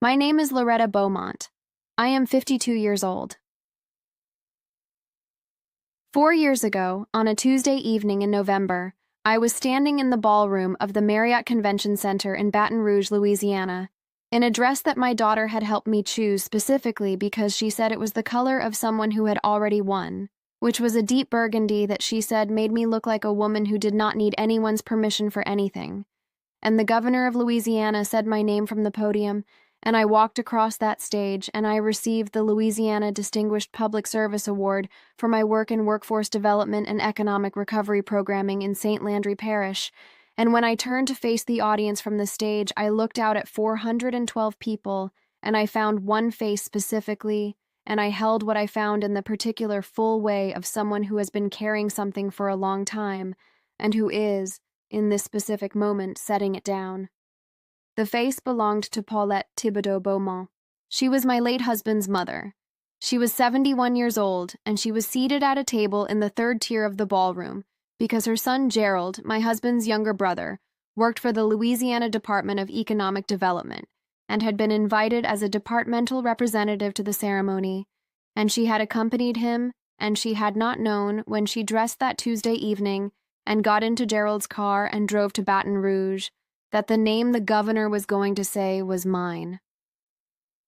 My name is Loretta Beaumont. I am 52 years old. 4 years ago, on a Tuesday evening in November, I was standing in the ballroom of the Marriott Convention Center in Baton Rouge, Louisiana, in a dress that my daughter had helped me choose specifically because she said it was the color of someone who had already won, which was a deep burgundy that she said made me look like a woman who did not need anyone's permission for anything. And the governor of Louisiana said my name from the podium, and I walked across that stage, and I received the Louisiana Distinguished Public Service Award for my work in workforce development and economic recovery programming in St. Landry Parish. And when I turned to face the audience from the stage, I looked out at 412 people, and I found one face specifically, and I held what I found in the particular full way of someone who has been carrying something for a long time, and who is, in this specific moment, setting it down. The face belonged to Paulette Thibodeau Beaumont. She was my late husband's mother. She was 71 years old, and she was seated at a table in the third tier of the ballroom because her son Gerald, my husband's younger brother, worked for the Louisiana Department of Economic Development and had been invited as a departmental representative to the ceremony, and she had accompanied him, and she had not known when she dressed that Tuesday evening and got into Gerald's car and drove to Baton Rouge, that the name the governor was going to say was mine.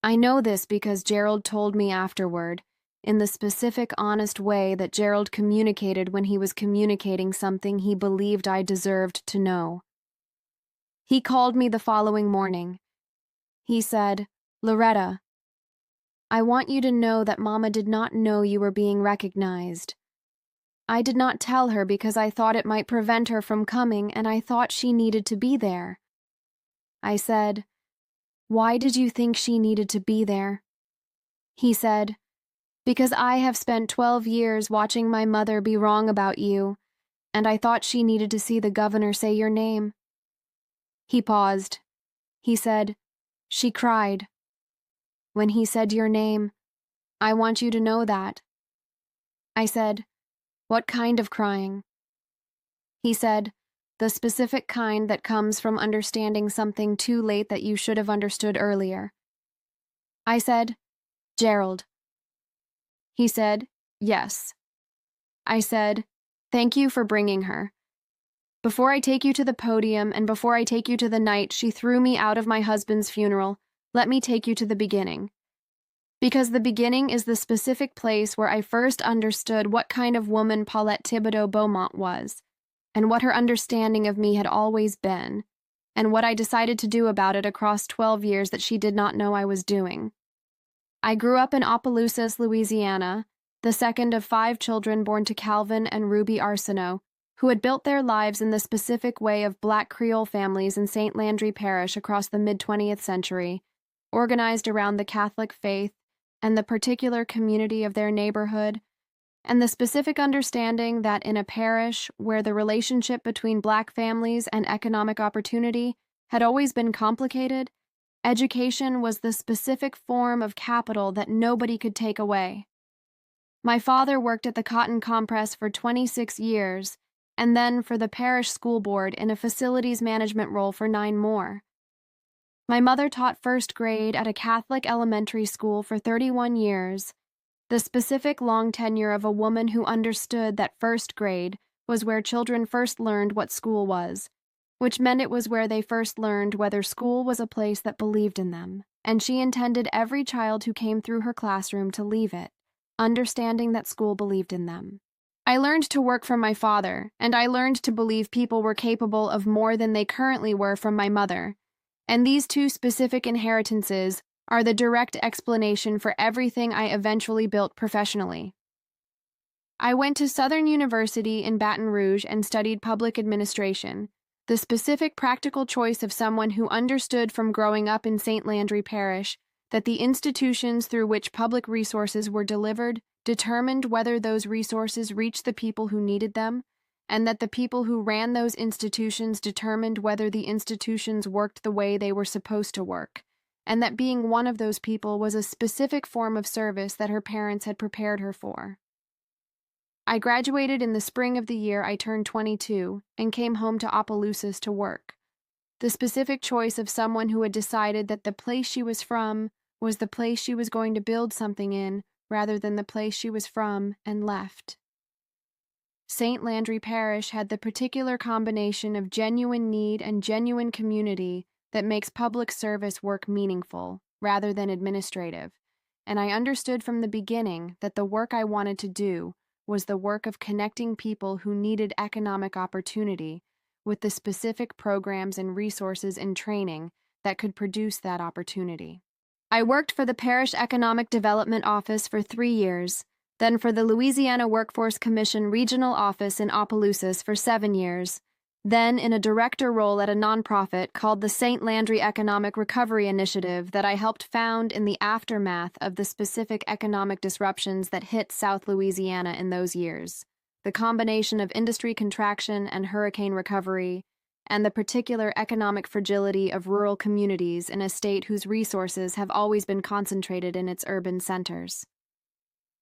I know this because Gerald told me afterward, in the specific, honest way that Gerald communicated when he was communicating something he believed I deserved to know. He called me the following morning. He said, "Loretta, I want you to know that Mama did not know you were being recognized. I did not tell her because I thought it might prevent her from coming, and I thought she needed to be there." I said, "Why did you think she needed to be there?" He said, "Because I have spent 12 years watching my mother be wrong about you, and I thought she needed to see the governor say your name." He paused. He said, "She cried. When he said your name, I want you to know that." I said, "What kind of crying?" He said, "The specific kind that comes from understanding something too late that you should have understood earlier." I said, "Gerald." He said, "Yes." I said, "Thank you for bringing her. Before I take you to the podium and before I take you to the night she threw me out of my husband's funeral, let me take you to the beginning. Because the beginning is the specific place where I first understood what kind of woman Paulette Thibodeau Beaumont was, and what her understanding of me had always been, and what I decided to do about it across 12 years that she did not know I was doing. I grew up in Opelousas, Louisiana, the second of 5 children born to Calvin and Ruby Arsenault, who had built their lives in the specific way of Black Creole families in St. Landry Parish across the mid-20th century, organized around the Catholic faith and the particular community of their neighborhood, and the specific understanding that in a parish where the relationship between Black families and economic opportunity had always been complicated, education was the specific form of capital that nobody could take away. My father worked at the cotton compress for 26 years, and then for the parish school board in a facilities management role for 9 more. My mother taught first grade at a Catholic elementary school for 31 years, the specific long tenure of a woman who understood that first grade was where children first learned what school was, which meant it was where they first learned whether school was a place that believed in them, and she intended every child who came through her classroom to leave it, understanding that school believed in them. I learned to work from my father, and I learned to believe people were capable of more than they currently were from my mother, and these 2 specific inheritances are the direct explanation for everything I eventually built professionally. I went to Southern University in Baton Rouge and studied public administration, the specific practical choice of someone who understood from growing up in St. Landry Parish that the institutions through which public resources were delivered determined whether those resources reached the people who needed them, and that the people who ran those institutions determined whether the institutions worked the way they were supposed to work, and that being one of those people was a specific form of service that her parents had prepared her for. I graduated in the spring of the year I turned 22 and came home to Opelousas to work. the specific choice of someone who had decided that the place she was from was the place she was going to build something in, rather than the place she was from and left. St. Landry Parish had the particular combination of genuine need and genuine community that makes public service work meaningful, rather than administrative, and I understood from the beginning that the work I wanted to do was the work of connecting people who needed economic opportunity with the specific programs and resources and training that could produce that opportunity. I worked for the Parish Economic Development Office for 3 years, then for the Louisiana Workforce Commission Regional Office in Opelousas for 7 years, then in a director role at a nonprofit called the St. Landry Economic Recovery Initiative that I helped found in the aftermath of the specific economic disruptions that hit South Louisiana in those years, the combination of industry contraction and hurricane recovery, and the particular economic fragility of rural communities in a state whose resources have always been concentrated in its urban centers.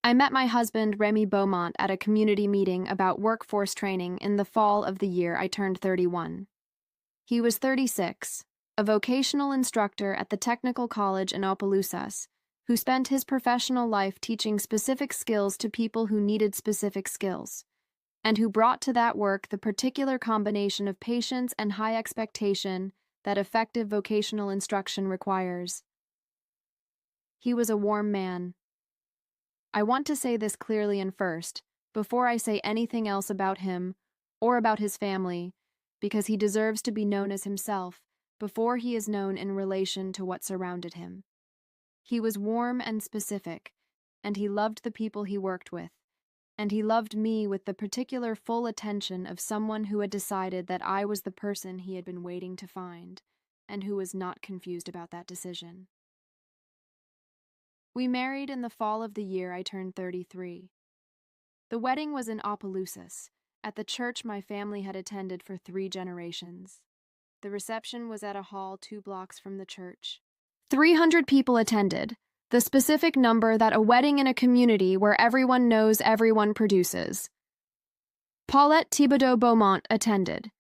I met my husband, Remy Beaumont, at a community meeting about workforce training in the fall of the year I turned 31. He was 36, a vocational instructor at the Technical College in Opelousas, who spent his professional life teaching specific skills to people who needed specific skills, and who brought to that work the particular combination of patience and high expectation that effective vocational instruction requires. He was a warm man. I want to say this clearly and first, before I say anything else about him or about his family, because he deserves to be known as himself before he is known in relation to what surrounded him. He was warm and specific, and he loved the people he worked with, and he loved me with the particular full attention of someone who had decided that I was the person he had been waiting to find, and who was not confused about that decision. We married in the fall of the year I turned 33. The wedding was in Opelousas, at the church my family had attended for 3 generations. The reception was at a hall 2 blocks from the church. 300 people attended, the specific number that a wedding in a community where everyone knows everyone produces. Paulette Thibodeau Beaumont attended.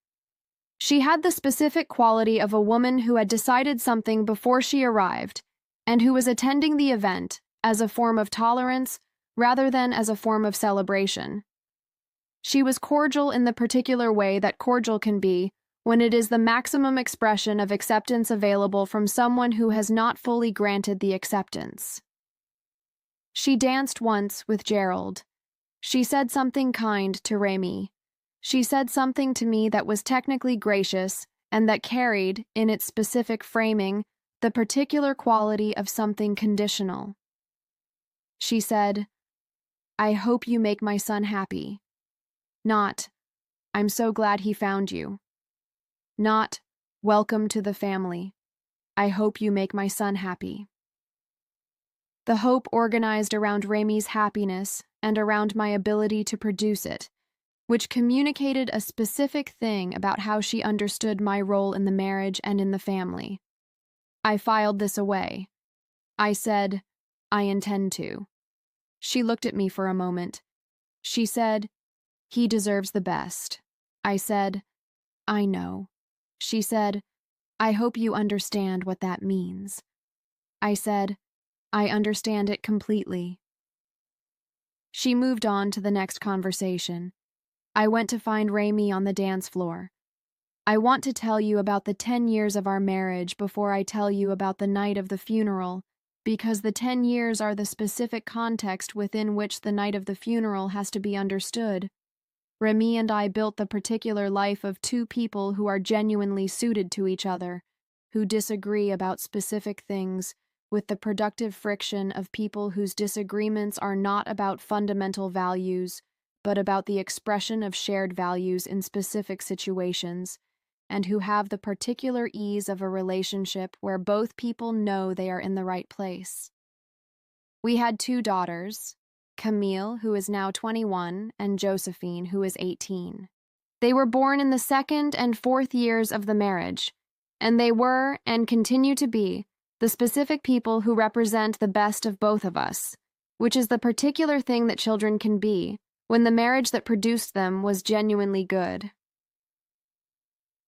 She had the specific quality of a woman who had decided something before she arrived, and who was attending the event as a form of tolerance rather than as a form of celebration. She was cordial in the particular way that cordial can be when it is the maximum expression of acceptance available from someone who has not fully granted the acceptance. She danced once with Gerald. She said something kind to Remy. She said something to me that was technically gracious and that carried, in its specific framing, the particular quality of something conditional. She said, "I hope you make my son happy." Not, "I'm so glad he found you." Not, "Welcome to the family. I hope you make my son happy." The hope organized around Remy's happiness and around my ability to produce it, which communicated a specific thing about how she understood my role in the marriage and in the family. I filed this away. I said, "I intend to." She looked at me for a moment. She said, "He deserves the best." I said, "I know." She said, "I hope you understand what that means." I said, "I understand it completely." She moved on to the next conversation. I went to find Remy on the dance floor. I want to tell you about the 10 years of our marriage before I tell you about the night of the funeral, because the 10 years are the specific context within which the night of the funeral has to be understood. Remy and I built the particular life of 2 people who are genuinely suited to each other, who disagree about specific things, with the productive friction of people whose disagreements are not about fundamental values, but about the expression of shared values in specific situations, and who have the particular ease of a relationship where both people know they are in the right place. We had 2 daughters, Camille, who is now 21, and Josephine, who is 18. They were born in the 2nd and 4th years of the marriage, and they were, and continue to be, the specific people who represent the best of both of us, which is the particular thing that children can be, when the marriage that produced them was genuinely good.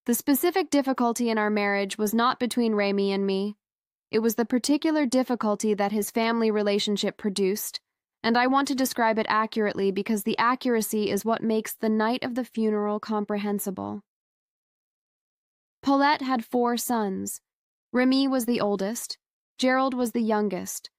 The specific difficulty in our marriage was not between Remy and me. It was the particular difficulty that his family relationship produced, and I want to describe it accurately because the accuracy is what makes the night of the funeral comprehensible. Paulette had 4 sons. Remy was the oldest. Gerald was the youngest.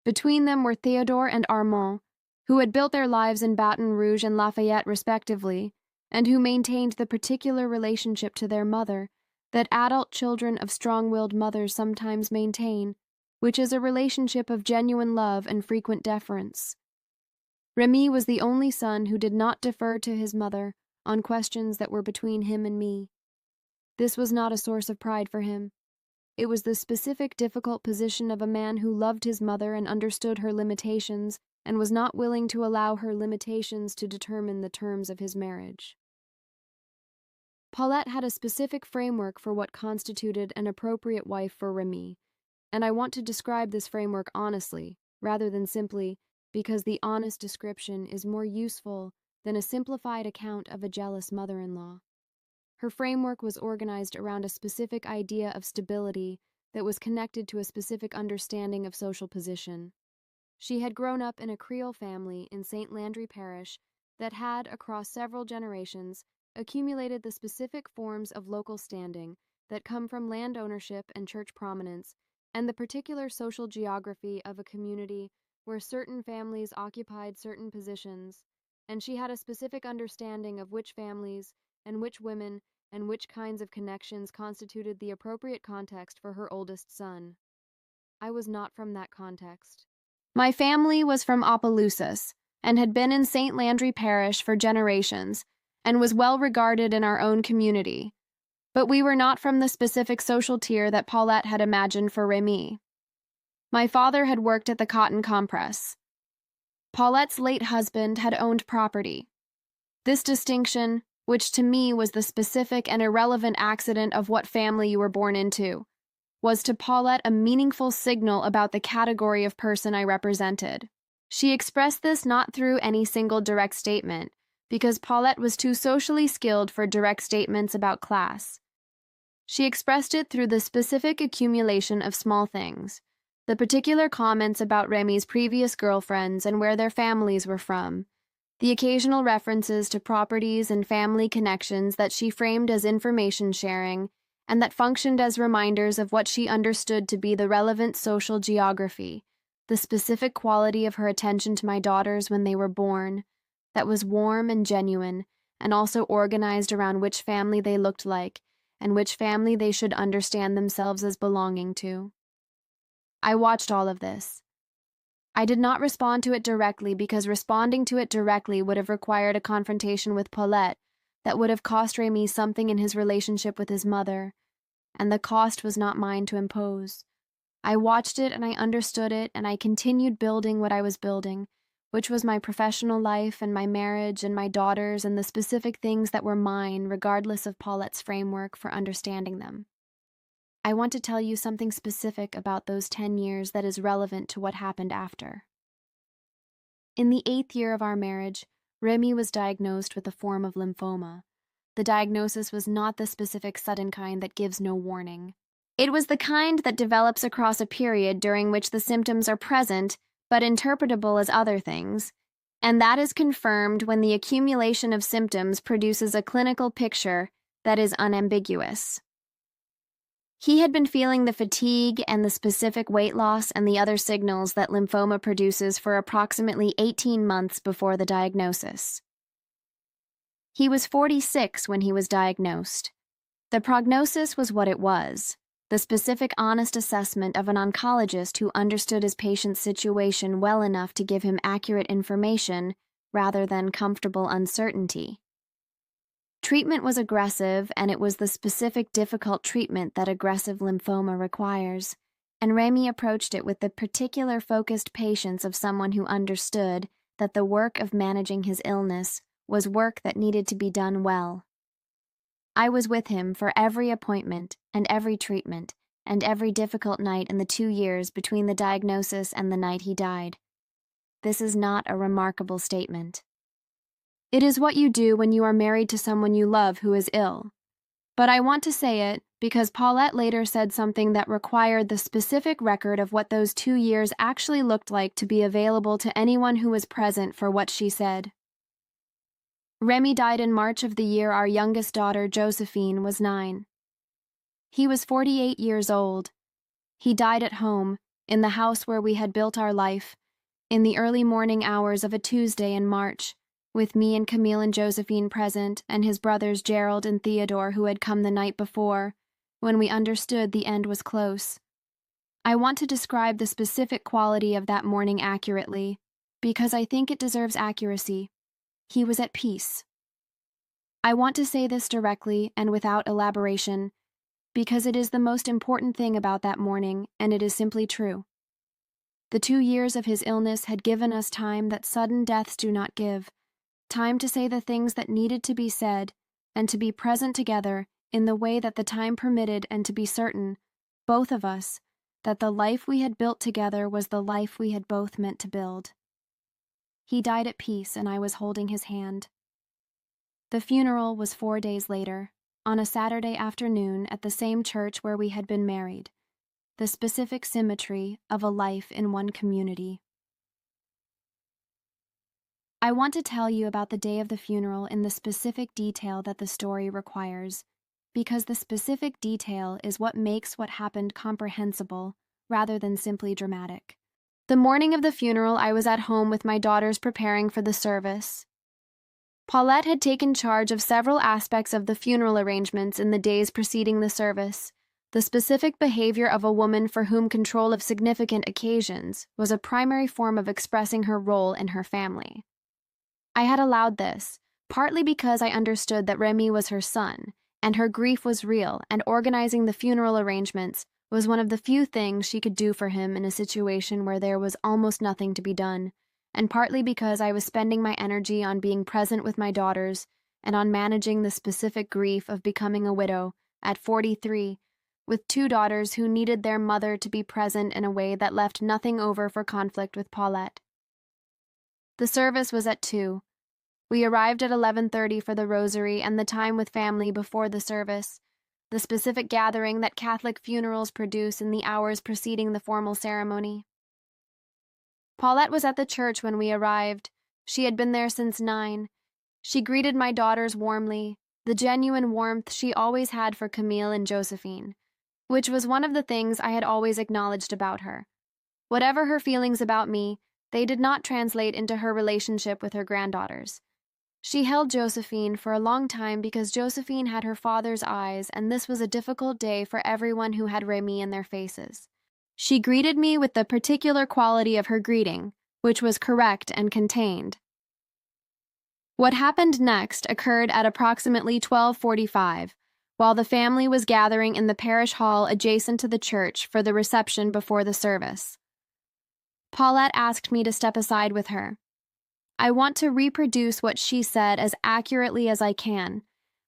Between them were Theodore and Armand, who had built their lives in Baton Rouge and Lafayette respectively, and who maintained the particular relationship to their mother that adult children of strong-willed mothers sometimes maintain, which is a relationship of genuine love and frequent deference. Remy was the only son who did not defer to his mother on questions that were between him and me. This was not a source of pride for him. It was the specific difficult position of a man who loved his mother and understood her limitations and was not willing to allow her limitations to determine the terms of his marriage. Paulette had a specific framework for what constituted an appropriate wife for Remy, and I want to describe this framework honestly, rather than simply, because the honest description is more useful than a simplified account of a jealous mother-in-law. Her framework was organized around a specific idea of stability that was connected to a specific understanding of social position. She had grown up in a Creole family in St. Landry Parish that had, across several generations, accumulated the specific forms of local standing that come from land ownership and church prominence, and the particular social geography of a community where certain families occupied certain positions, and she had a specific understanding of which families and which women and which kinds of connections constituted the appropriate context for her oldest son. I was not from that context. My family was from Opelousas and had been in St. Landry Parish for generations and was well regarded in our own community, but we were not from the specific social tier that Paulette had imagined for Remy. My father had worked at the cotton compress. Paulette's late husband had owned property. This distinction, which to me was the specific and irrelevant accident of what family you were born into, was to Paulette a meaningful signal about the category of person I represented. She expressed this not through any single direct statement, because Paulette was too socially skilled for direct statements about class. She expressed it through the specific accumulation of small things, the particular comments about Remy's previous girlfriends and where their families were from, the occasional references to properties and family connections that she framed as information sharing and that functioned as reminders of what she understood to be the relevant social geography, the specific quality of her attention to my daughters when they were born, that was warm and genuine, and also organized around which family they looked like and which family they should understand themselves as belonging to. I watched all of this. I did not respond to it directly because responding to it directly would have required a confrontation with Paulette that would have cost Remy something in his relationship with his mother, and the cost was not mine to impose. I watched it and I understood it, and I continued building what I was building, which was my professional life and my marriage and my daughters and the specific things that were mine regardless of Paulette's framework for understanding them. I want to tell you something specific about those 10 years that is relevant to what happened after. In the 8th year of our marriage, Remy was diagnosed with a form of lymphoma. The diagnosis was not the specific sudden kind that gives no warning. It was the kind that develops across a period during which the symptoms are present but interpretable as other things, and that is confirmed when the accumulation of symptoms produces a clinical picture that is unambiguous. He had been feeling the fatigue and the specific weight loss and the other signals that lymphoma produces for approximately 18 months before the diagnosis. He was 46 when he was diagnosed. The prognosis was what it was, the specific honest assessment of an oncologist who understood his patient's situation well enough to give him accurate information rather than comfortable uncertainty. Treatment was aggressive, and it was the specific difficult treatment that aggressive lymphoma requires, and Remy approached it with the particular focused patience of someone who understood that the work of managing his illness was work that needed to be done well. I was with him for every appointment and every treatment and every difficult night in the 2 years between the diagnosis and the night he died. This is not a remarkable statement. It is what you do when you are married to someone you love who is ill. But I want to say it because Paulette later said something that required the specific record of what those 2 years actually looked like to be available to anyone who was present for what she said. Remy died in March of the year our youngest daughter, Josephine, was 9. He was 48 years old. He died at home, in the house where we had built our life, in the early morning hours of a Tuesday in March, with me and Camille and Josephine present, and his brothers Gerald and Theodore who had come the night before, when we understood the end was close. I want to describe the specific quality of that morning accurately, because I think it deserves accuracy. He was at peace. I want to say this directly and without elaboration, because it is the most important thing about that morning, and it is simply true. The 2 years of his illness had given us time that sudden deaths do not give, time to say the things that needed to be said, and to be present together in the way that the time permitted, and to be certain, both of us, that the life we had built together was the life we had both meant to build. He died at peace, and I was holding his hand. The funeral was 4 days later, on a Saturday afternoon at the same church where we had been married, the specific symmetry of a life in one community. I want to tell you about the day of the funeral in the specific detail that the story requires, because the specific detail is what makes what happened comprehensible rather than simply dramatic. The morning of the funeral, I was at home with my daughters preparing for the service. Paulette had taken charge of several aspects of the funeral arrangements in the days preceding the service. The specific behavior of a woman for whom control of significant occasions was a primary form of expressing her role in her family. I had allowed this, partly because I understood that Remy was her son, and her grief was real, and organizing the funeral arrangements was one of the few things she could do for him in a situation where there was almost nothing to be done, and partly because I was spending my energy on being present with my daughters and on managing the specific grief of becoming a widow at 43, with 2 daughters who needed their mother to be present in a way that left nothing over for conflict with Paulette. The service was at 2. We arrived at 11:30 for the rosary and the time with family before the service, the specific gathering that Catholic funerals produce in the hours preceding the formal ceremony. Paulette was at the church when we arrived. She had been there since 9. She greeted my daughters warmly, the genuine warmth she always had for Camille and Josephine, which was one of the things I had always acknowledged about her. Whatever her feelings about me, they did not translate into her relationship with her granddaughters. She held Josephine for a long time because Josephine had her father's eyes, and this was a difficult day for everyone who had Remy in their faces. She greeted me with the particular quality of her greeting, which was correct and contained. What happened next occurred at approximately 12:45, while the family was gathering in the parish hall adjacent to the church for the reception before the service. Paulette asked me to step aside with her. I want to reproduce what she said as accurately as I can,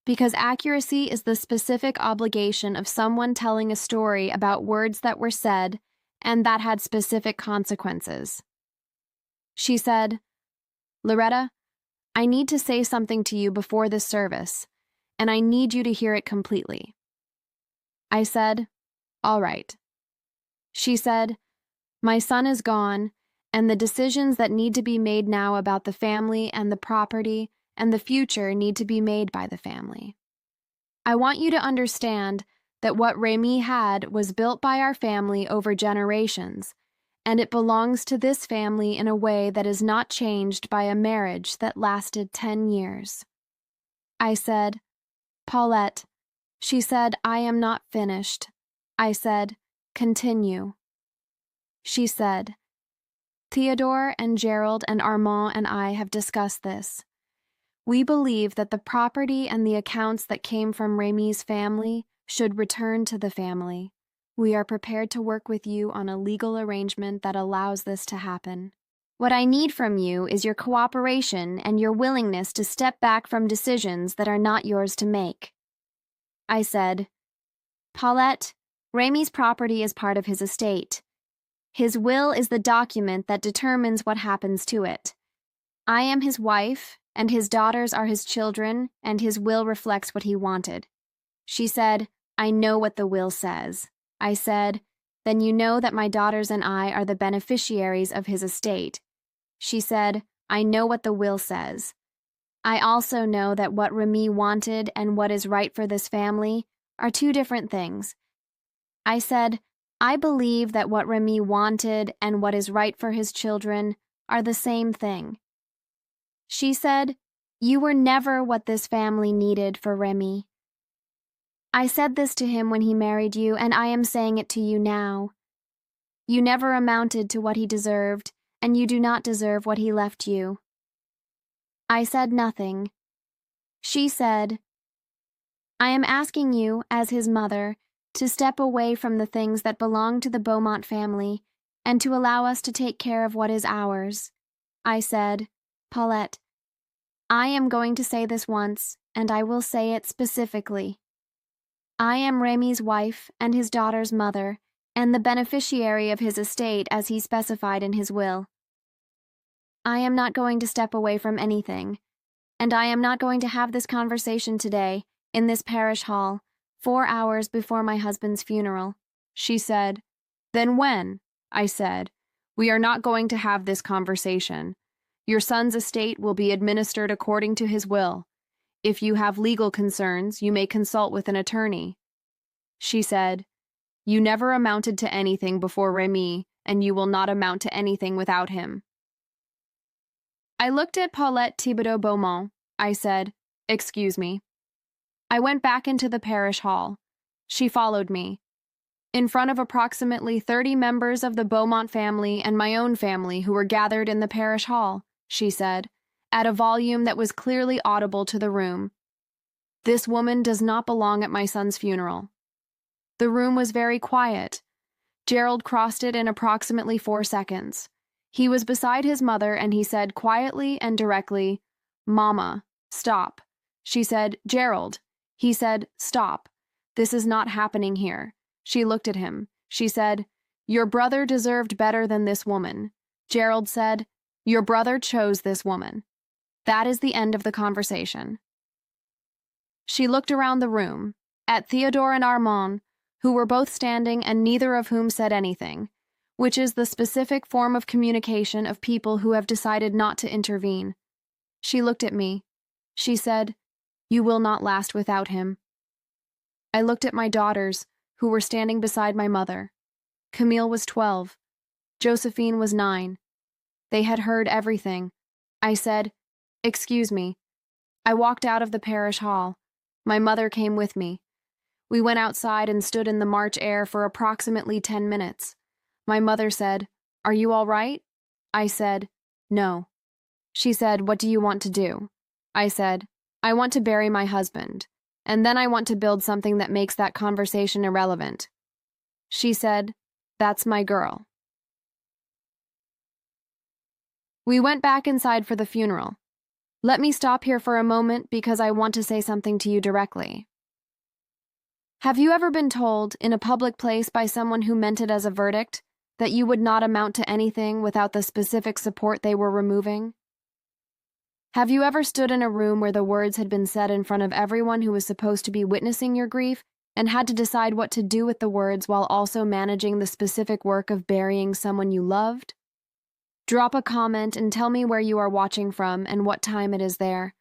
because accuracy is the specific obligation of someone telling a story about words that were said and that had specific consequences. She said, "Loretta, I need to say something to you before this service, and I need you to hear it completely." I said, "All right." She said, "My son is gone, and the decisions that need to be made now about the family and the property and the future need to be made by the family. I want you to understand that what Remy had was built by our family over generations, and it belongs to this family in a way that is not changed by a marriage that lasted 10 years. I said, "Paulette." She said, "I am not finished." I said, "Continue." She said, "Theodore and Gerald and Armand and I have discussed this. We believe that the property and the accounts that came from Remy's family should return to the family. We are prepared to work with you on a legal arrangement that allows this to happen. What I need from you is your cooperation and your willingness to step back from decisions that are not yours to make." I said, "Paulette, Remy's property is part of his estate. His will is the document that determines what happens to it. I am his wife, and his daughters are his children, and his will reflects what he wanted. She said, "I know what the will says." I said, "Then you know that my daughters and I are the beneficiaries of his estate." She said, "I know what the will says. I also know that what Remy wanted and what is right for this family are two different things." I said, "I believe that what Remy wanted and what is right for his children are the same thing." She said, "You were never what this family needed for Remy." I said this to him when he married you, and I am saying it to you now. You never amounted to what he deserved, and you do not deserve what he left you. I said nothing. She said, "I am asking you, as his mother, to step away from the things that belong to the Beaumont family and to allow us to take care of what is ours." I said, "Paulette, I am going to say this once, and I will say it specifically. I am Remy's wife and his daughter's mother, and the beneficiary of his estate as he specified in his will. I am not going to step away from anything, and I am not going to have this conversation today, in this parish hall, 4 hours before my husband's funeral." She said, "Then when?" I said, "We are not going to have this conversation. Your son's estate will be administered according to his will. If you have legal concerns, you may consult with an attorney." She said, "You never amounted to anything before Remy, and you will not amount to anything without him." I looked at Paulette Thibodeau Beaumont. I said, "Excuse me." I went back into the parish hall. She followed me. In front of approximately 30 members of the Beaumont family and my own family who were gathered in the parish hall, she said, at a volume that was clearly audible to the room, "This woman does not belong at my son's funeral." The room was very quiet. Gerald crossed it in approximately 4 seconds. He was beside his mother and he said quietly and directly, "Mama, stop." She said, "Gerald." He said, "Stop. This is not happening here." She looked at him. She said, "Your brother deserved better than this woman." Gerald said, "Your brother chose this woman." That is the end of the conversation. She looked around the room, at Theodore and Armand, who were both standing and neither of whom said anything, which is the specific form of communication of people who have decided not to intervene. She looked at me. She said, "You will not last without him." I looked at my daughters, who were standing beside my mother. Camille was 12. Josephine was 9. They had heard everything. I said, "Excuse me." I walked out of the parish hall. My mother came with me. We went outside and stood in the March air for approximately 10 minutes. My mother said, "Are you all right?" I said, "No." She said, "What do you want to do?" I said, "I want to bury my husband, and then I want to build something that makes that conversation irrelevant." She said, "That's my girl." We went back inside for the funeral. Let me stop here for a moment because I want to say something to you directly. Have you ever been told, in a public place by someone who meant it as a verdict, that you would not amount to anything without the specific support they were removing? Have you ever stood in a room where the words had been said in front of everyone who was supposed to be witnessing your grief and had to decide what to do with the words while also managing the specific work of burying someone you loved? Drop a comment and tell me where you are watching from and what time it is there.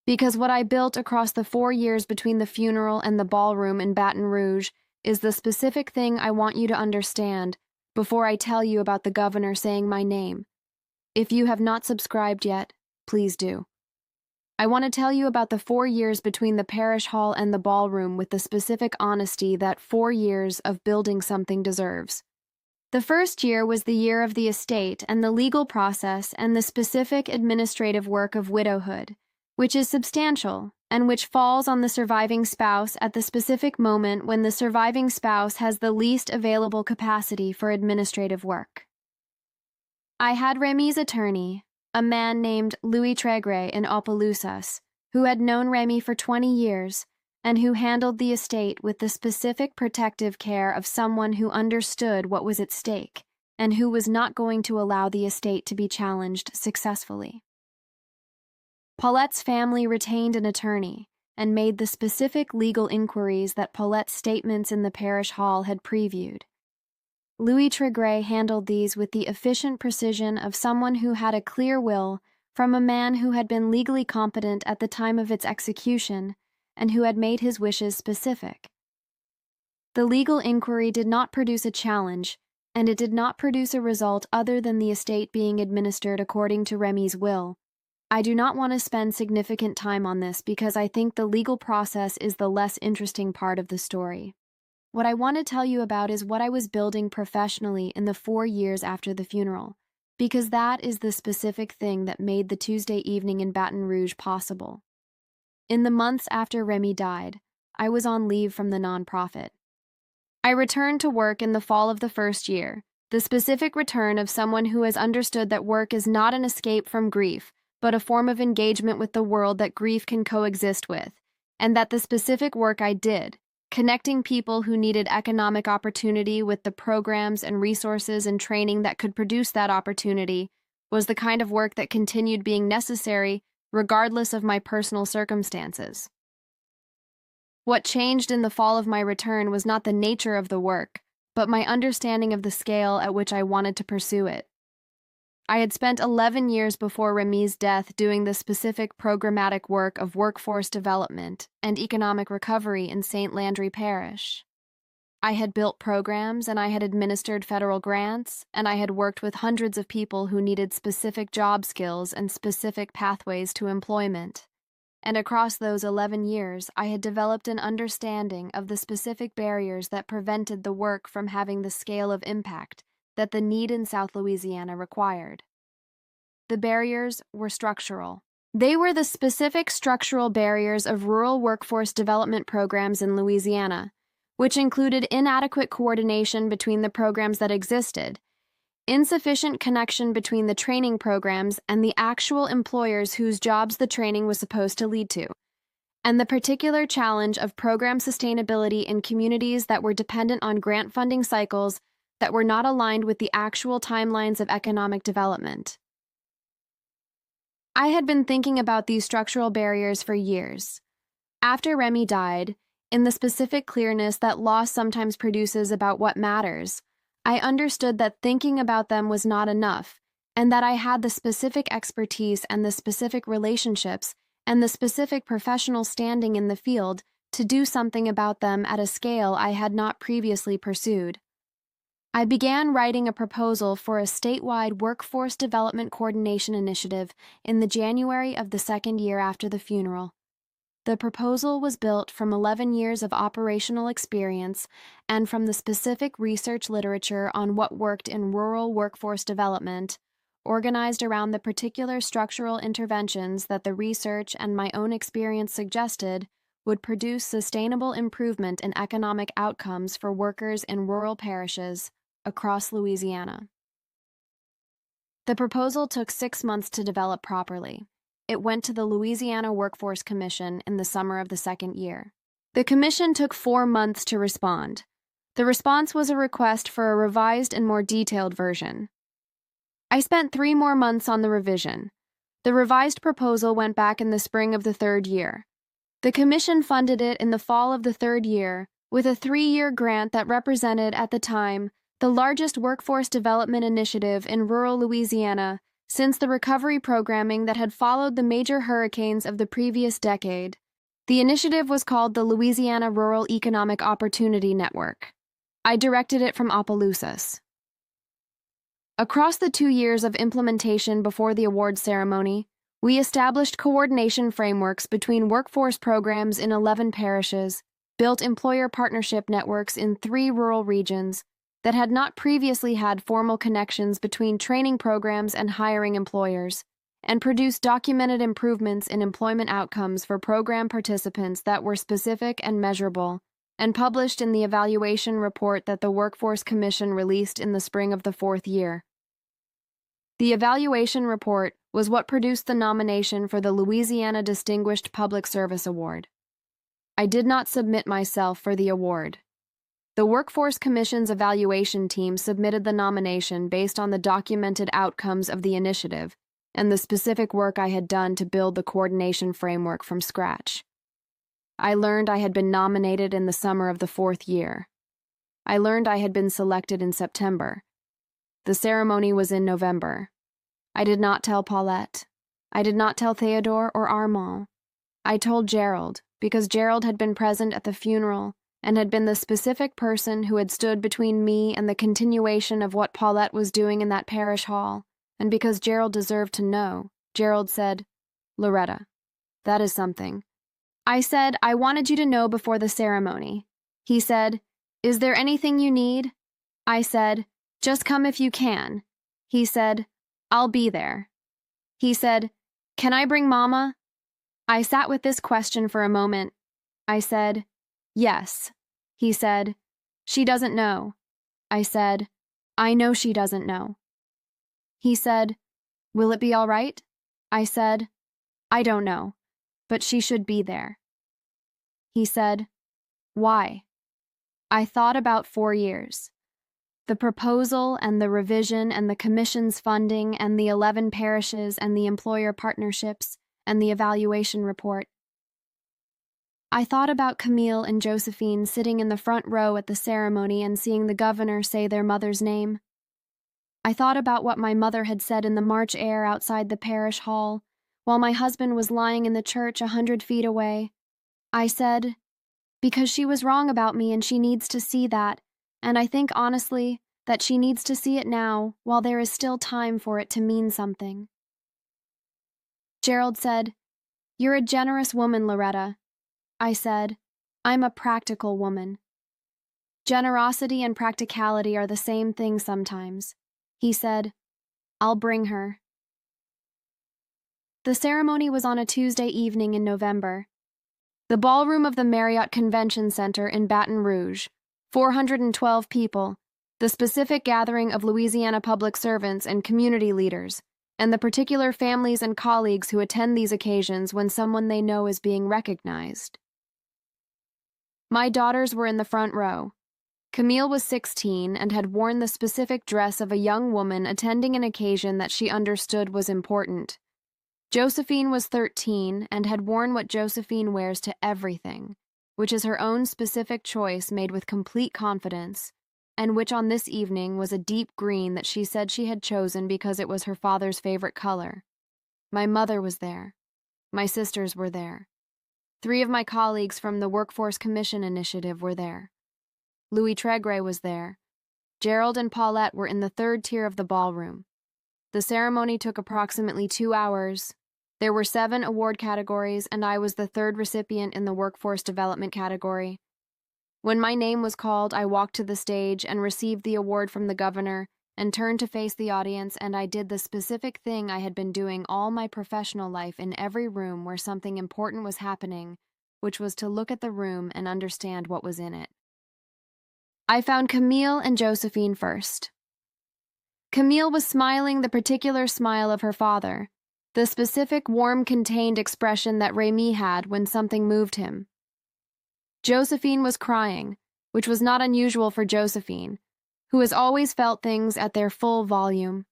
Because what I built across the 4 years between the funeral and the ballroom in Baton Rouge is the specific thing I want you to understand before I tell you about the governor saying my name. If you have not subscribed yet, please do. I want to tell you about the 4 years between the parish hall and the ballroom with the specific honesty that 4 years of building something deserves. The first year was the year of the estate and the legal process and the specific administrative work of widowhood, which is substantial and which falls on the surviving spouse at the specific moment when the surviving spouse has the least available capacity for administrative work. I had Remy's attorney, a man named Louis Tregre in Opelousas, who had known Remy for 20 years and who handled the estate with the specific protective care of someone who understood what was at stake and who was not going to allow the estate to be challenged successfully. Paulette's family retained an attorney, and made the specific legal inquiries that Paulette's statements in the parish hall had previewed. Louis Trégray handled these with the efficient precision of someone who had a clear will from a man who had been legally competent at the time of its execution and who had made his wishes specific. The legal inquiry did not produce a challenge, and it did not produce a result other than the estate being administered according to Remy's will. I do not want to spend significant time on this because I think the legal process is the less interesting part of the story. What I want to tell you about is what I was building professionally in the 4 years after the funeral, because that is the specific thing that made the Tuesday evening in Baton Rouge possible. In the months after Remy died, I was on leave from the nonprofit. I returned to work in the fall of the first year, the specific return of someone who has understood that work is not an escape from grief, but a form of engagement with the world that grief can coexist with, and that the specific work I did, connecting people who needed economic opportunity with the programs and resources and training that could produce that opportunity, was the kind of work that continued being necessary regardless of my personal circumstances. What changed in the fall of my return was not the nature of the work, but my understanding of the scale at which I wanted to pursue it. I had spent 11 years before Remy's death doing the specific programmatic work of workforce development and economic recovery in St. Landry Parish. I had built programs and I had administered federal grants, and I had worked with hundreds of people who needed specific job skills and specific pathways to employment. And across those 11 years, I had developed an understanding of the specific barriers that prevented the work from having the scale of impact that the need in South Louisiana required. The barriers were structural. They were the specific structural barriers of rural workforce development programs in Louisiana, which included inadequate coordination between the programs that existed, insufficient connection between the training programs and the actual employers whose jobs the training was supposed to lead to, and the particular challenge of program sustainability in communities that were dependent on grant funding cycles that were not aligned with the actual timelines of economic development. I had been thinking about these structural barriers for years. After Remy died, in the specific clearness that loss sometimes produces about what matters, I understood that thinking about them was not enough, and that I had the specific expertise and the specific relationships and the specific professional standing in the field to do something about them at a scale I had not previously pursued. I began writing a proposal for a statewide workforce development coordination initiative in the January of the second year after the funeral. The proposal was built from 11 years of operational experience and from the specific research literature on what worked in rural workforce development, organized around the particular structural interventions that the research and my own experience suggested would produce sustainable improvement in economic outcomes for workers in rural parishes across Louisiana. The proposal took 6 months to develop properly. It went to the Louisiana Workforce Commission in the summer of the second year. The commission took 4 months to respond. The response was a request for a revised and more detailed version. I spent 3 more months on the revision. The revised proposal went back in the spring of the third year. The commission funded it in the fall of the third year with a 3-year grant that represented, at the time, the largest workforce development initiative in rural Louisiana since the recovery programming that had followed the major hurricanes of the previous decade. The initiative was called the Louisiana Rural Economic Opportunity Network. I directed it from Opelousas. Across the 2 years of implementation before the awards ceremony, we established coordination frameworks between workforce programs in 11 parishes, built employer partnership networks in 3 rural regions, that had not previously had formal connections between training programs and hiring employers, and produced documented improvements in employment outcomes for program participants that were specific and measurable, and published in the evaluation report that the Workforce Commission released in the spring of the 4th year. The evaluation report was what produced the nomination for the Louisiana Distinguished Public Service Award. I did not submit myself for the award. The Workforce Commission's evaluation team submitted the nomination based on the documented outcomes of the initiative and the specific work I had done to build the coordination framework from scratch. I learned I had been nominated in the summer of the 4th year. I learned I had been selected in September. The ceremony was in November. I did not tell Paulette. I did not tell Theodore or Armand. I told Gerald, because Gerald had been present at the funeral and had been the specific person who had stood between me and the continuation of what Paulette was doing in that parish hall, and because Gerald deserved to know. Gerald said, "Loretta, that is something." I said, "I wanted you to know before the ceremony." He said, "Is there anything you need?" I said, "Just come if you can." He said, "I'll be there." He said, "Can I bring Mama?" I sat with this question for a moment. I said, "Yes." He said, "She doesn't know." I said, "I know she doesn't know." He said, "Will it be all right?" I said, "I don't know, but she should be there." He said, "Why?" I thought about 4 years. The proposal and the revision and the commission's funding and the 11 parishes and the employer partnerships and the evaluation report. I thought about Camille and Josephine sitting in the front row at the ceremony and seeing the governor say their mother's name. I thought about what my mother had said in the March air outside the parish hall, while my husband was lying in the church 100 feet away. I said, because she was wrong about me and she needs to see that, and I think honestly that she needs to see it now while there is still time for it to mean something. Gerald said, "You're a generous woman, Loretta." I said, "I'm a practical woman." Generosity and practicality are the same thing sometimes. He said, "I'll bring her." The ceremony was on a Tuesday evening in November. The ballroom of the Marriott Convention Center in Baton Rouge, 412 people, the specific gathering of Louisiana public servants and community leaders, and the particular families and colleagues who attend these occasions when someone they know is being recognized. My daughters were in the front row. Camille was 16 and had worn the specific dress of a young woman attending an occasion that she understood was important. Josephine was 13 and had worn what Josephine wears to everything, which is her own specific choice made with complete confidence, and which on this evening was a deep green that she said she had chosen because it was her father's favorite color. My mother was there. My sisters were there. 3 of my colleagues from the Workforce Commission Initiative were there. Louis Tregre was there. Gerald and Paulette were in the 3rd tier of the ballroom. The ceremony took approximately 2 hours. There were 7 award categories, and I was the 3rd recipient in the workforce development category. When my name was called, I walked to the stage and received the award from the governor and turned to face the audience, and I did the specific thing I had been doing all my professional life in every room where something important was happening, which was to look at the room and understand what was in it. I found Camille and Josephine first. Camille was smiling the particular smile of her father, the specific warm, contained expression that Rémi had when something moved him. Josephine was crying, which was not unusual for Josephine, who has always felt things at their full volume.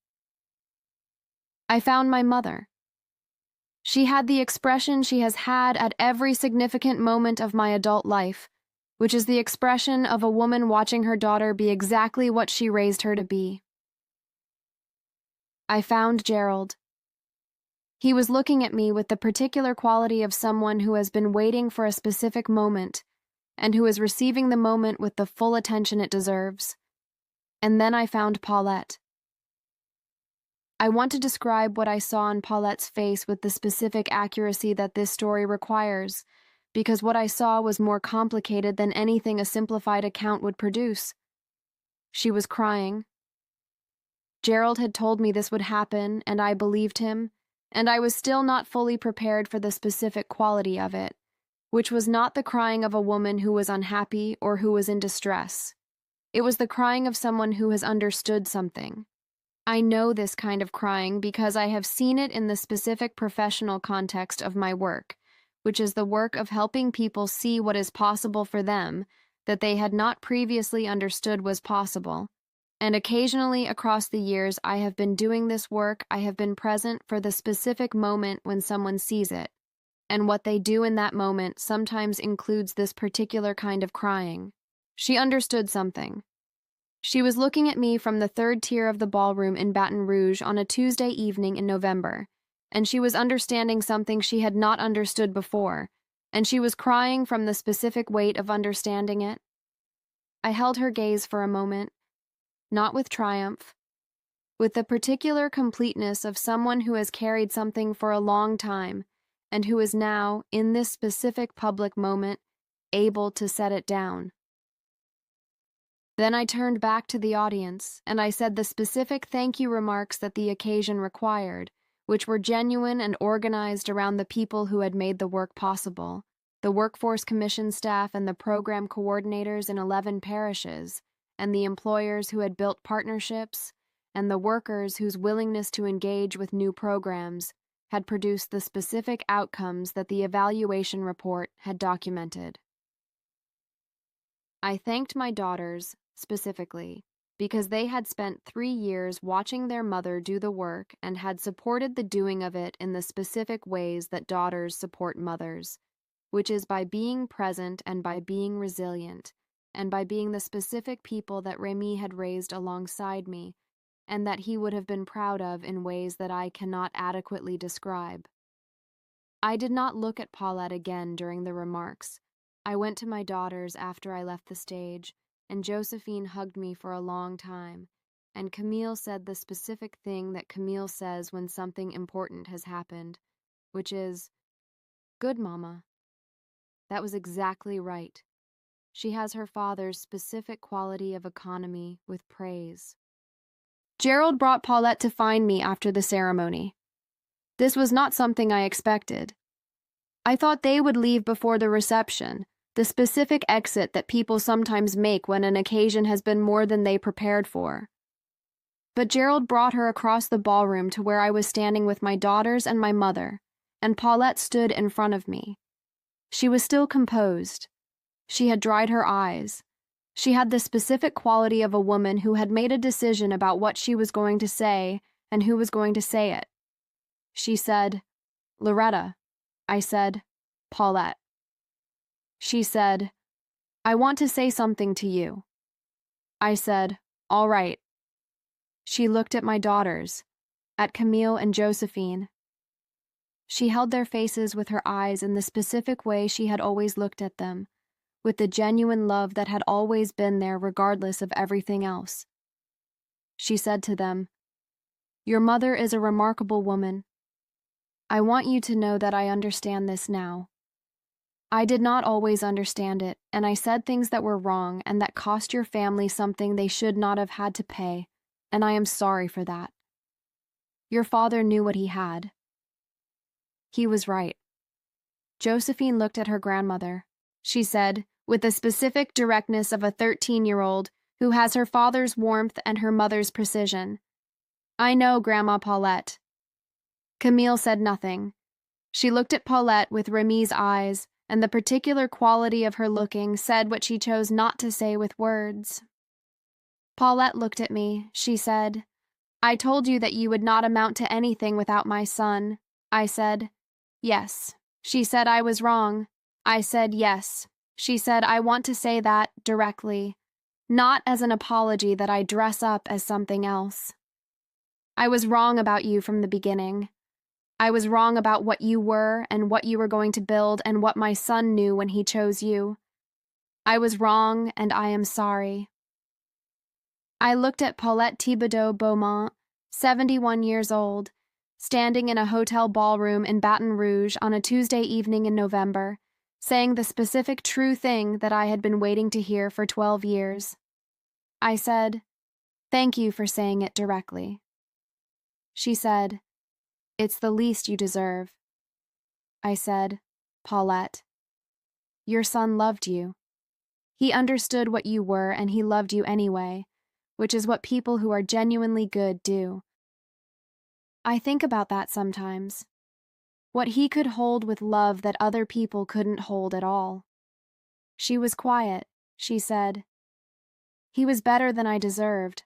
I found my mother. She had the expression she has had at every significant moment of my adult life, which is the expression of a woman watching her daughter be exactly what she raised her to be. I found Gerald. He was looking at me with the particular quality of someone who has been waiting for a specific moment and who is receiving the moment with the full attention it deserves. And then I found Paulette. I want to describe what I saw on Paulette's face with the specific accuracy that this story requires, because what I saw was more complicated than anything a simplified account would produce. She was crying. Gerald had told me this would happen, and I believed him, and I was still not fully prepared for the specific quality of it, which was not the crying of a woman who was unhappy or who was in distress. It was the crying of someone who has understood something. I know this kind of crying because I have seen it in the specific professional context of my work, which is the work of helping people see what is possible for them that they had not previously understood was possible. And occasionally across the years I have been doing this work, I have been present for the specific moment when someone sees it, and what they do in that moment sometimes includes this particular kind of crying. She understood something. She was looking at me from the third tier of the ballroom in Baton Rouge on a Tuesday evening in November, and she was understanding something she had not understood before, and she was crying from the specific weight of understanding it. I held her gaze for a moment, not with triumph, with the particular completeness of someone who has carried something for a long time and who is now, in this specific public moment, able to set it down. Then I turned back to the audience, and I said the specific thank you remarks that the occasion required, which were genuine and organized around the people who had made the work possible, the Workforce Commission staff and the program coordinators in 11 parishes, and the employers who had built partnerships, and the workers whose willingness to engage with new programs had produced the specific outcomes that the evaluation report had documented. I thanked my daughters, specifically, because they had spent 3 years watching their mother do the work and had supported the doing of it in the specific ways that daughters support mothers, which is by being present and by being resilient, and by being the specific people that Remy had raised alongside me, and that he would have been proud of in ways that I cannot adequately describe. I did not look at Paulette again during the remarks. I went to my daughters after I left the stage, and Josephine hugged me for a long time, and Camille said the specific thing that Camille says when something important has happened, which is, "Good, Mama." That was exactly right. She has her father's specific quality of economy with praise. Gerald brought Paulette to find me after the ceremony. This was not something I expected. I thought they would leave before the reception, the specific exit that people sometimes make when an occasion has been more than they prepared for. But Gerald brought her across the ballroom to where I was standing with my daughters and my mother, and Paulette stood in front of me. She was still composed. She had dried her eyes. She had the specific quality of a woman who had made a decision about what she was going to say and who was going to say it. She said, "Loretta." I said, "Paulette." She said, "I want to say something to you." I said, "All right." She looked at my daughters, at Camille and Josephine. She held their faces with her eyes in the specific way she had always looked at them, with the genuine love that had always been there regardless of everything else. She said to them, "Your mother is a remarkable woman. I want you to know that I understand this now. I did not always understand it, and I said things that were wrong and that cost your family something they should not have had to pay, and I am sorry for that. Your father knew what he had. He was right." Josephine looked at her grandmother. She said, with the specific directness of a 13-year-old who has her father's warmth and her mother's precision, "I know, Grandma Paulette." Camille said nothing. She looked at Paulette with Remy's eyes, and the particular quality of her looking said what she chose not to say with words. Paulette looked at me. She said, "I told you that you would not amount to anything without my son." I said, "Yes." She said I was wrong. I said, "Yes." She said, "I want to say that directly, not as an apology that I dress up as something else. I was wrong about you from the beginning. I was wrong about what you were and what you were going to build and what my son knew when he chose you. I was wrong, and I am sorry." I looked at Paulette Thibodeau Beaumont, 71 years old, standing in a hotel ballroom in Baton Rouge on a Tuesday evening in November, saying the specific true thing that I had been waiting to hear for 12 years. I said, "Thank you for saying it directly." She said, "It's the least you deserve." I said, "Paulette, your son loved you. He understood what you were and he loved you anyway, which is what people who are genuinely good do. I think about that sometimes. What he could hold with love that other people couldn't hold at all." She was quiet. She said, "He was better than I deserved."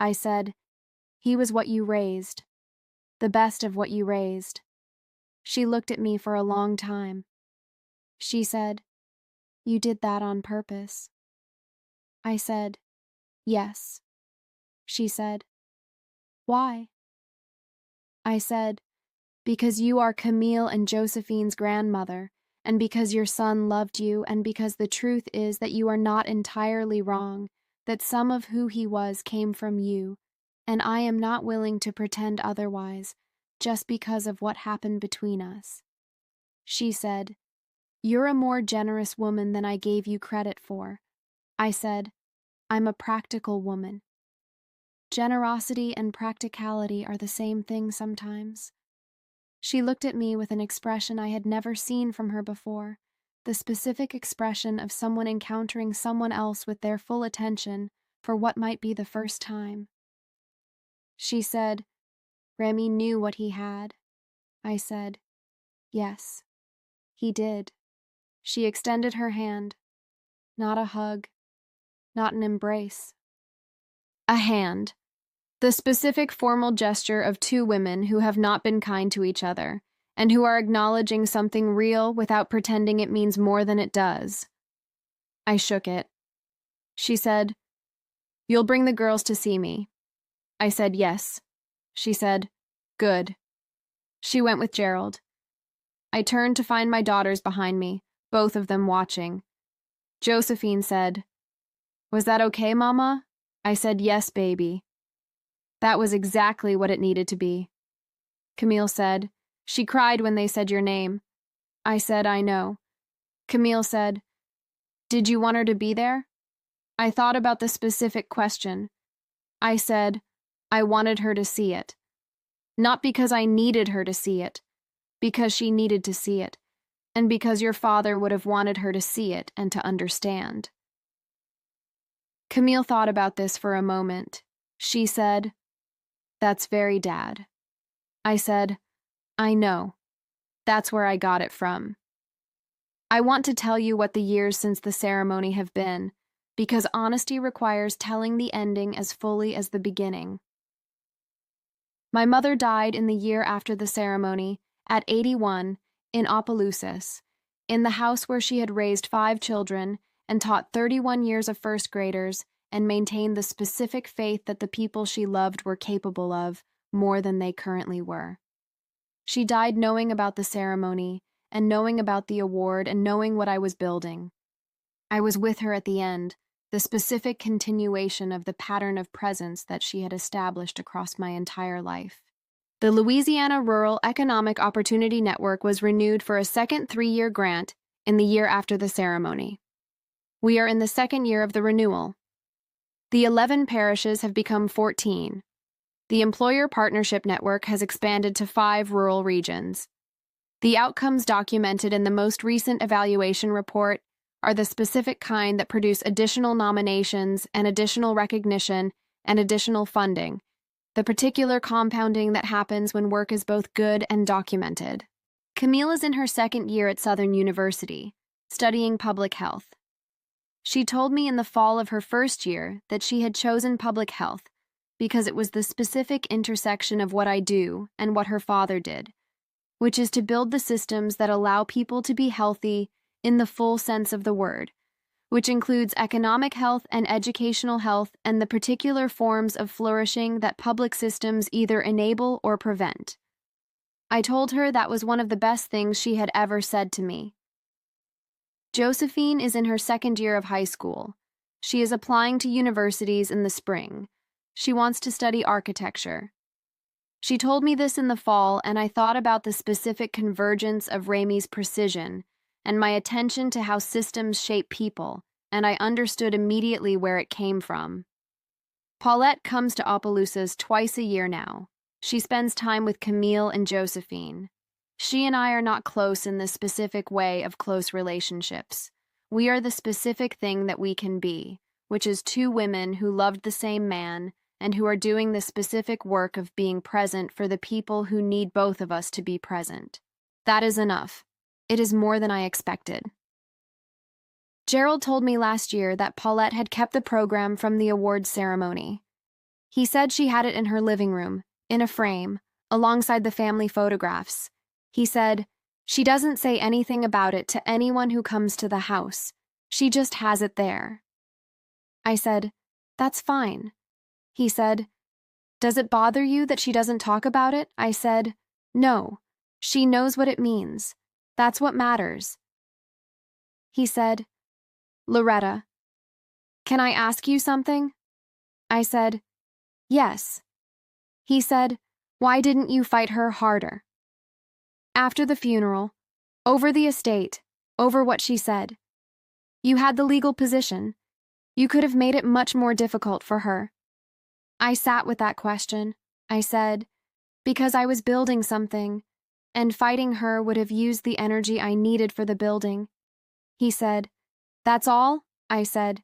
I said, "He was what you raised. The best of what you raised." She looked at me for a long time. She said, "You did that on purpose." I said, "Yes." She said, "Why?" I said, "Because you are Camille and Josephine's grandmother, and because your son loved you, and because the truth is that you are not entirely wrong, that some of who he was came from you, and I am not willing to pretend otherwise, just because of what happened between us." She said, "You're a more generous woman than I gave you credit for." I said, "I'm a practical woman." Generosity and practicality are the same thing sometimes. She looked at me with an expression I had never seen from her before, the specific expression of someone encountering someone else with their full attention for what might be the first time. She said, "Remy knew what he had." I said, "Yes, he did." She extended her hand. Not a hug, not an embrace. A hand. The specific formal gesture of two women who have not been kind to each other, and who are acknowledging something real without pretending it means more than it does. I shook it. She said, "You'll bring the girls to see me." I said, "Yes." She said, "Good." She went with Gerald. I turned to find my daughters behind me, both of them watching. Josephine said, "Was that okay, Mama?" I said, "Yes, baby." That was exactly what it needed to be. Camille said, "She cried when they said your name." I said, "I know." Camille said, "Did you want her to be there?" I thought about the specific question. I said, "I wanted her to see it." Not because I needed her to see it, because she needed to see it, and because your father would have wanted her to see it and to understand. Camille thought about this for a moment. She said, "That's very Dad." I said, "I know. That's where I got it from." I want to tell you what the years since the ceremony have been, because honesty requires telling the ending as fully as the beginning. My mother died in the year after the ceremony, at 81, in Opelousas, in the house where she had raised 5 children and taught 31 years of first graders and maintained the specific faith that the people she loved were capable of more than they currently were. She died knowing about the ceremony and knowing about the award and knowing what I was building. I was with her at the end, the specific continuation of the pattern of presence that she had established across my entire life. The Louisiana Rural Economic Opportunity Network was renewed for a second 3-year grant in the year after the ceremony. We are in the second year of the renewal. The 11 parishes have become 14. The Employer Partnership Network has expanded to 5 rural regions. The outcomes documented in the most recent evaluation report are the specific kind that produce additional nominations and additional recognition and additional funding, the particular compounding that happens when work is both good and documented. Camille is in her second year at Southern University, studying public health. She told me in the fall of her first year that she had chosen public health because it was the specific intersection of what I do and what her father did, which is to build the systems that allow people to be healthy in the full sense of the word, which includes economic health and educational health and the particular forms of flourishing that public systems either enable or prevent. I told her that was one of the best things she had ever said to me. Josephine is in her second year of high school. She is applying to universities in the spring. She wants to study architecture. She told me this in the fall, and I thought about the specific convergence of Remy's precision and my attention to how systems shape people, and I understood immediately where it came from. Paulette comes to Opelousas twice a year now. She spends time with Camille and Josephine. She and I are not close in the specific way of close relationships. We are the specific thing that we can be, which is 2 women who loved the same man and who are doing the specific work of being present for the people who need both of us to be present. That is enough. It is more than I expected. Gerald told me last year that Paulette had kept the program from the awards ceremony. He said she had it in her living room, in a frame, alongside the family photographs. He said, "She doesn't say anything about it to anyone who comes to the house. She just has it there." I said, "That's fine." He said, "Does it bother you that she doesn't talk about it?" I said, "No. She knows what it means. That's what matters." He said, "Loretta, can I ask you something?" I said, "Yes." He said, "Why didn't you fight her harder?" After the funeral, over the estate, over what she said. You had the legal position. You could have made it much more difficult for her. I sat with that question. I said, because I was building something, and fighting her would have used the energy I needed for the building. He said, "That's all?" I said,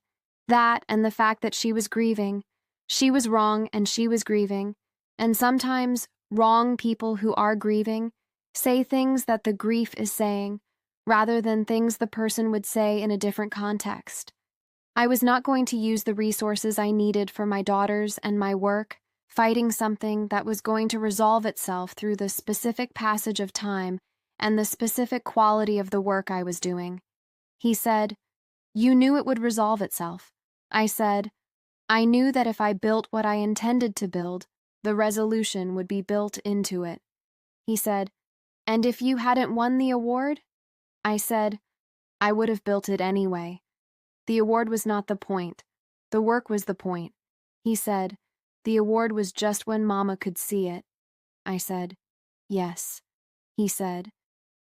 "That and the fact that she was grieving. She was wrong and she was grieving. And sometimes wrong people who are grieving say things that the grief is saying, rather than things the person would say in a different context. I was not going to use the resources I needed for my daughters and my work, fighting something that was going to resolve itself through the specific passage of time and the specific quality of the work I was doing." He said, "You knew it would resolve itself." I said, "I knew that if I built what I intended to build, the resolution would be built into it." He said, "And if you hadn't won the award?" I said, "I would have built it anyway. The award was not the point. The work was the point." He said, "The award was just when Mama could see it." I said, "Yes." He said,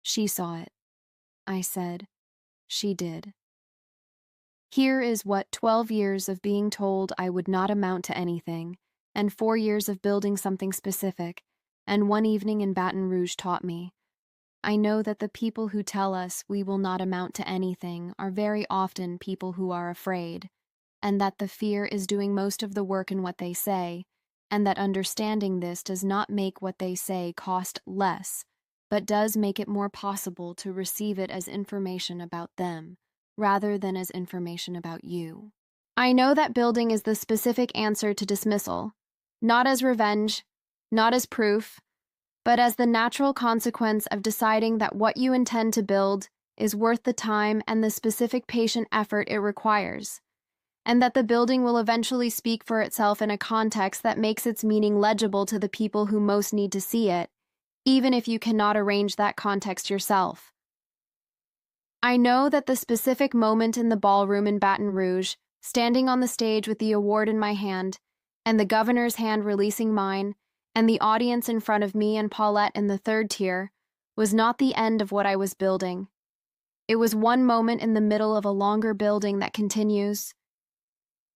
"She saw it." I said, "She did." Here is what 12 years of being told I would not amount to anything, and 4 years of building something specific, and 1 evening in Baton Rouge taught me. I know that the people who tell us we will not amount to anything are very often people who are afraid, and that the fear is doing most of the work in what they say, and that understanding this does not make what they say cost less, but does make it more possible to receive it as information about them, rather than as information about you. I know that building is the specific answer to dismissal, not as revenge, not as proof, but as the natural consequence of deciding that what you intend to build is worth the time and the specific patient effort it requires, and that the building will eventually speak for itself in a context that makes its meaning legible to the people who most need to see it, even if you cannot arrange that context yourself. I know that the specific moment in the ballroom in Baton Rouge, standing on the stage with the award in my hand, and the governor's hand releasing mine, and the audience in front of me and Paulette in the third tier, was not the end of what I was building. It was one moment in the middle of a longer building that continues.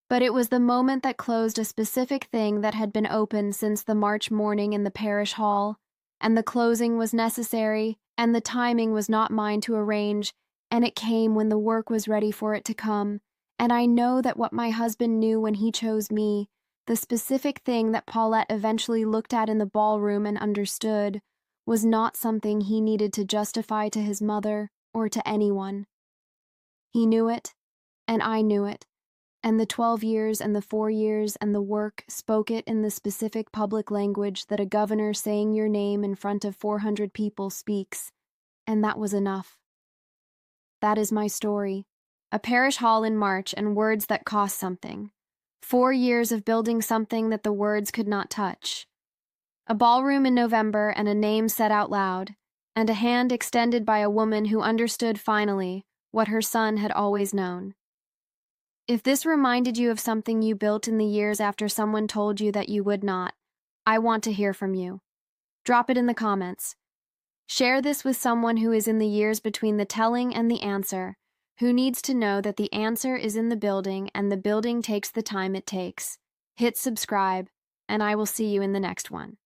But it was the moment that closed a specific thing that had been open since the March morning in the parish hall, and the closing was necessary, and the timing was not mine to arrange, and it came when the work was ready for it to come, and I know that what my husband knew when he chose me, the specific thing that Paulette eventually looked at in the ballroom and understood, was not something he needed to justify to his mother or to anyone. He knew it, and I knew it, and the 12 years and the 4 years and the work spoke it in the specific public language that a governor saying your name in front of 400 people speaks, and that was enough. That is my story. A parish hall in March and words that cost something. 4 years of building something that the words could not touch. A ballroom in November and a name said out loud, and a hand extended by a woman who understood finally what her son had always known. If this reminded you of something you built in the years after someone told you that you would not, I want to hear from you. Drop it in the comments. Share this with someone who is in the years between the telling and the answer, who needs to know that the answer is in the building and the building takes the time it takes. Hit subscribe, and I will see you in the next one.